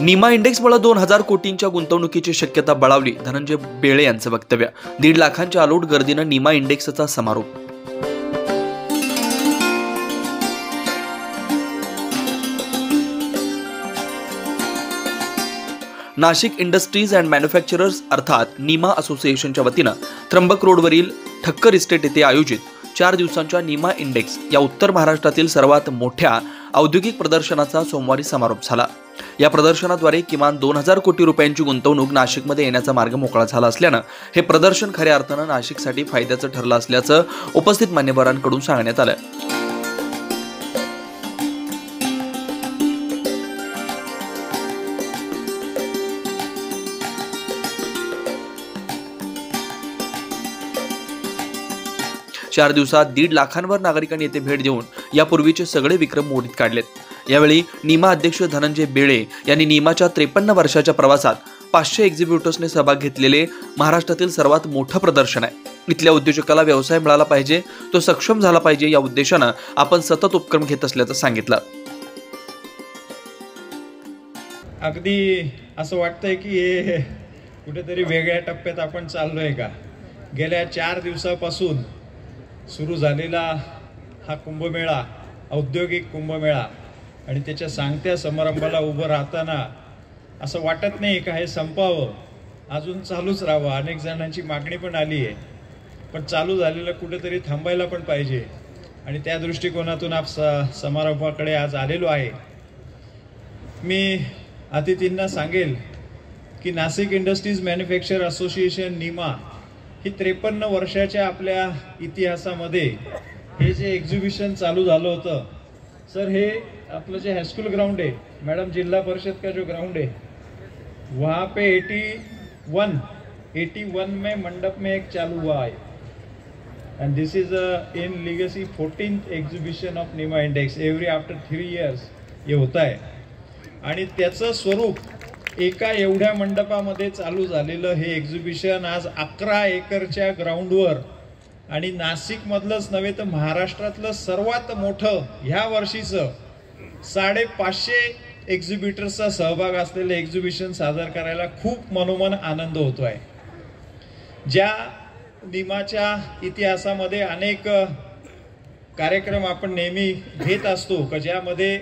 निमा इंडेक्समुळे 2000 कोटींच्या गुंतवणुकीची शक्यता बळावली. धनंजय बेळे यांचं वक्तव्य. 1.5 लाखांच्या अलोट गर्दीनं निमा इंडेक्सचा समारोप. नाशिक इंडस्ट्रीज अँड मॅन्युफॅक्चरर्स अर्थात निमा असोसिएशनच्या वतीनं त्र्यंबक रोडवरील ठक्कर इस्टेट येथे आयोजित 4 दिवसांच्या निमा इंडेक्स या उत्तर महाराष्ट्रातील सर्वात मोठ्या औद्योगिक प्रदर्शनाचा सोमवारी समारोप झाला. या प्रदर्शनाद्वारे किमान 2000 कोटी रुपयांची गुंतवणूक नाशिकमध्ये येण्याचा मार्ग मोकळा झाला असल्यानं हे प्रदर्शन खऱ्या अर्थानं नाशिकसाठी फायद्याचं ठरलं असल्याचं उपस्थित मान्यवरांकडून सांगण्यात आलं. चार दिवसात 1.5 लाखांवर नागरिकांनी येथे भेट देऊन यापूर्वीचे सगळे विक्रम मोडीत काढलेत. यावेळी निमा अध्यक्ष धनंजय बेळे यांनी निमाच्या 53 वर्षाच्या प्रवासात 500 एक्झिब्युटर्सने सहभाग घेतलेले महाराष्ट्रातील सर्वात मोठं प्रदर्शन आहे. इथल्या उद्योजकाला व्यवसाय मिळाला पाहिजे, तो सक्षम झाला पाहिजे या उद्देशानं आपण सतत उपक्रम घेत असल्याचं सांगितलं. अगदी असं वाटतंय की हे कुठेतरी वेगळ्या टप्प्यात आपण चाललोय का. गेल्या 4 दिवसापासून सुरू झालेला हा कुंभमेळा, औद्योगिक कुंभमेळा, आणि त्याच्या सांगत्या समारंभाला उभं राहताना असं वाटत नाही का हे संपावं, अजून चालूच राहावं. अनेक जणांची मागणी पण आली आहे, पण चालू झालेलं कुठेतरी थांबायला पण पाहिजे, आणि त्या दृष्टिकोनातून समारंभाकडे आज आलेलो आहे. मी अतिथींना सांगेल की Nashik industries manufacture association Nima ही 53 वर्षाच्या आपल्या इतिहासामध्ये हे जे एक्झिबिशन चालू झालं होतं, सर, हे आपलं जे हाईस्कूल ग्राउंड है, मैडम, जिला परिषद का जो ग्राउंड है, वहाँ पे 81 में मंडप में एक चालू हुआ है. End this is in legacy 14th exhibition of Nima index. Every after 3 years ये होता है. आणि त्याचं स्वरूप एका एवढ्या मंडपामध्ये चालू झालेलं हे एक्झिबिशन आज 11 एकरच्या ग्राउंडवर, आणि नाशिक मधलंच नव्हे तर महाराष्ट्रातलं सर्वात मोठं ह्या वर्षीचं 550 एक्झिबिटर्सचा सहभाग असलेलं एक्झिबिशन सादर करायला खूप मनोमन आनंद होतोय. ज्या निमाच्या इतिहासामध्ये अनेक कार्यक्रम आपण नेहमी घेत असतो का ज्यामध्ये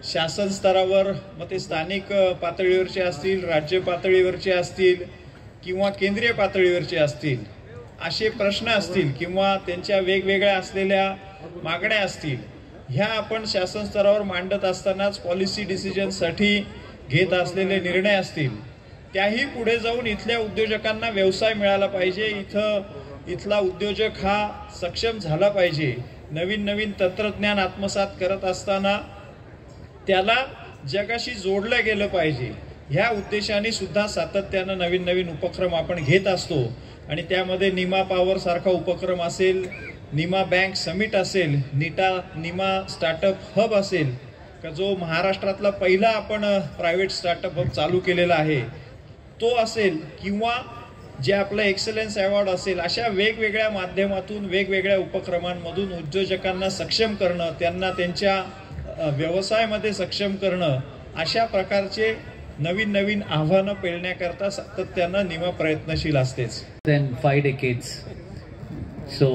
शासन स्तरावर, मग ते स्थानिक पातळीवरचे असतील, राज्य पातळीवरचे असतील किंवा केंद्रीय पातळीवरचे असतील, असे प्रश्न असतील किंवा त्यांच्या वेगवेगळ्या असलेल्या मागण्या असतील, ह्या आपण शासन स्तरावर मांडत असतानाच पॉलिसी डिसिजनसाठी घेत असलेले निर्णय असतील, त्याही पुढे जाऊन इथल्या उद्योजकांना व्यवसाय मिळाला पाहिजे, इथला उद्योजक हा सक्षम झाला पाहिजे, नवीन नवीन तंत्रज्ञान आत्मसात करत असताना त्याला जगाशी जोडलं गेलं पाहिजे. ह्या उद्देशाने सुद्धा सातत्यानं नवीन नवीन उपक्रम आपण घेत असतो, आणि त्यामध्ये निमा पॉवर सारखा उपक्रम असेल, निमा बँक समिट असेल, निमा स्टार्टअप हब असेल का जो महाराष्ट्रातला पहिला आपण प्रायव्हेट स्टार्टअप हब चालू केलेला आहे तो असेल, किंवा जे आपलं एक्सलन्स अवॉर्ड असेल, अशा वेगवेगळ्या माध्यमातून वेगवेगळ्या उपक्रमांमधून उद्योजकांना सक्षम करणं, त्यांना त्यांच्या व्यवसायामध्ये सक्षम करणं, अशा प्रकारचे नवीन नवीन आव्हानं पेलण्याकरता सातत्यानं निमा प्रयत्नशील असतेच. Then 5 decades. So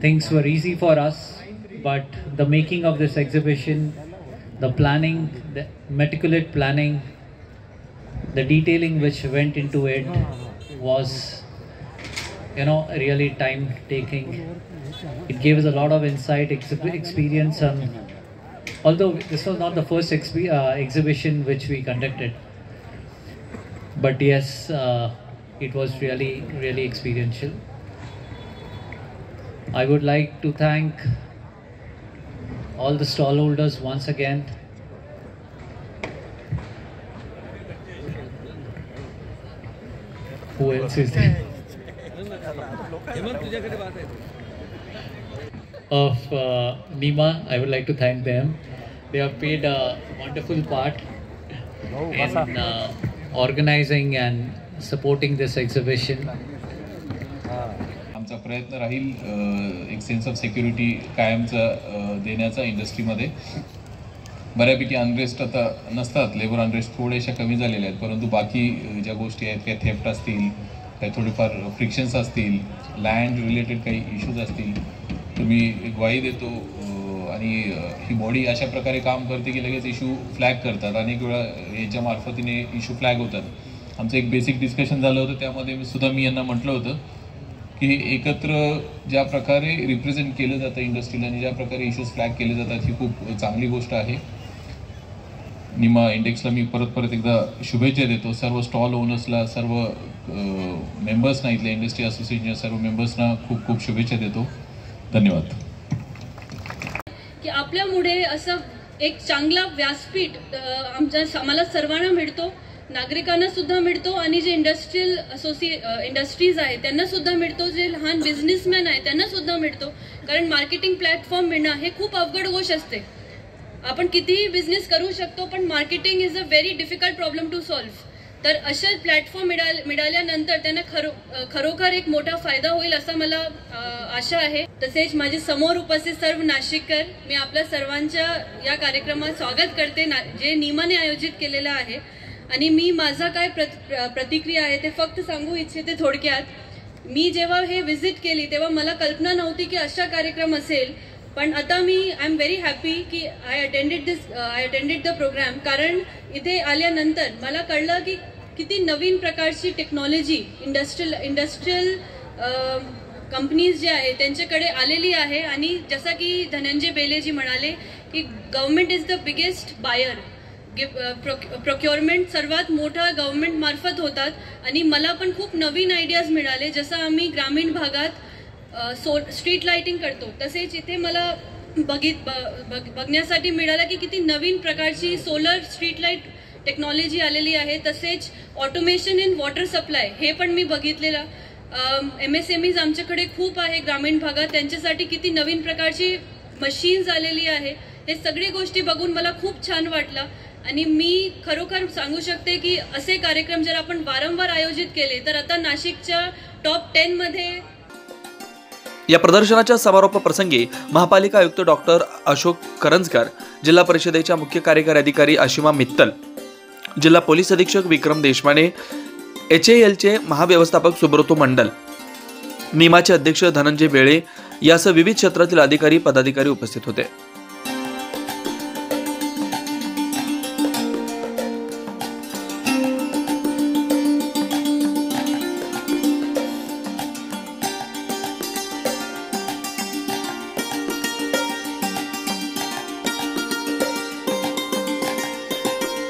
things were easy for us, but the making of this exhibition, the planning, the meticulous planning, the detailing which went into it was, really time taking. It gave us a lot of insight, experience on. Although this was not the first exhibition which we conducted, but yes, it was really experiential. I would like to thank all the stallholders once again. Who else is there? Of Nima, I would like to thank them. They have played a wonderful part in organizing and supporting this exhibition. आमचा प्रयत्न राहील एक sense of security कायमचा देण्याचा इंडस्ट्रीमध्ये. बऱ्यापैकी unrest आता नसतात, लेबर अनरेस्ट थोड्याशा कमी झालेल्या आहेत, परंतु बाकी ज्या गोष्टी आहेत काही थेफ्ट असतील, काही थोडीफार फ्रिक्शन्स असतील, लँड रिलेटेड काही इश्यूज असतील, तर मी एक ग्वाही देतो आणि ही बॉडी अशा प्रकारे काम करते की लगेच इश्यू फ्लॅग करतात. अनेक वेळा याच्या मार्फतीने इश्यू फ्लॅग होतात. आमचं एक बेसिक डिस्कशन झालं होतं, त्यामध्ये मी यांना म्हटलं होतं की एकत्र ज्या प्रकारे रिप्रेझेंट केलं जातं इंडस्ट्रीला आणि ज्या प्रकारे इश्यूज फ्लॅग केले जातात ही खूप चांगली गोष्ट आहे. निमा इंडेक्सला मी परत एकदा शुभेच्छा देतो. सर्व स्टॉल ओनर्सला, सर्व मेंबर्सना, इथल्या इंडस्ट्री असोसिएशनच्या सर्व मेंबर्सना खूप खूप शुभेच्छा देतो. धन्यवाद. की आपल्यामुळे असं एक चांगला व्यासपीठ आम्हाला सर्वांना मिळतो, नागरिकांना सुद्धा मिळतो आणि जे इंडस्ट्रीज आहे त्यांना सुद्धा मिळतो, जे लहान बिझनेसमॅन आहे त्यांना सुद्धा मिळतो. कारण मार्केटिंग प्लॅटफॉर्म मिळणं हे खूप अवघड गोष्ट असते. आपण कितीही बिझनेस करू शकतो, पण marketing is a very difficult problem to solve. तर अशा प्लॅटफॉर्म मिळाल्यानंतर त्यांना खरोखर एक मोठा फायदा होईल असं मला आशा आहे. तसेच माझे समोर उपस्थित सर्व नाशिककर, मी आपल्या सर्वांच्या या कार्यक्रमात स्वागत करते जे निमाने आयोजित केलेलं आहे. आणि मी माझा काय प्रतिक्रिया आहे ते फक्त सांगू इच्छिते थोडक्यात. मी जेव्हा हे व्हिजिट केली तेव्हा मला कल्पना नव्हती की अशा कार्यक्रम असेल, पण आता आय एम व्हेरी हॅपी की आय अटेंडेड द प्रोग्राम. कारण इथे आल्यानंतर मला कळलं की किती नवीन प्रकारची टेक्नॉलॉजी इंडस्ट्रियल कंपनीज जे आहे त्यांच्याकडे आलेली आहे. आणि जसं की धनंजय बेलेजी म्हणाले की government is the biggest buyer. Procurement सर्वात मोठा गव्हर्नमेंट मार्फत होतात आणि मला पण खूप नवीन आयडियाज मिळाले. जसं आम्ही ग्रामीण भागात स्ट्रीट लाइटिंग करतो, तसेच इथे मला बघण्यासाठी मिळालं की किती नवीन प्रकारची सोलर स्ट्रीट लाईट टेक्नॉलॉजी आलेली आहे. तसेच ऑटोमेशन इन वॉटर सप्लाय हे पण मी बघितलेलं. MSMEज आमच्याकडे खूप आहे ग्रामीण भागात, त्यांच्यासाठी किती नवीन प्रकारची मशीन्स आलेली आहे. हे सगळे गोष्टी बघून मला खूप छान वाटलं आणि मी खरोखर सांगू शकते की असे कार्यक्रम जर आपण वारंवार आयोजित केले तर आता नाशिकच्या टॉप 10 मध्ये. या प्रदर्शनाच्या समारोप प्रसंगी महापालिका आयुक्त डॉक्टर अशोक करंजकर, जिल्हा परिषदेच्या मुख्य कार्यकारी अधिकारी अशिमा मित्तल, जिल्हा पोलीस अधीक्षक विक्रम देशमाने, HALचे महाव्यवस्थापक सुब्रतो मंडल, निमाचे अध्यक्ष धनंजय बेळे यासह विविध क्षेत्रातील अधिकारी पदाधिकारी उपस्थित होते.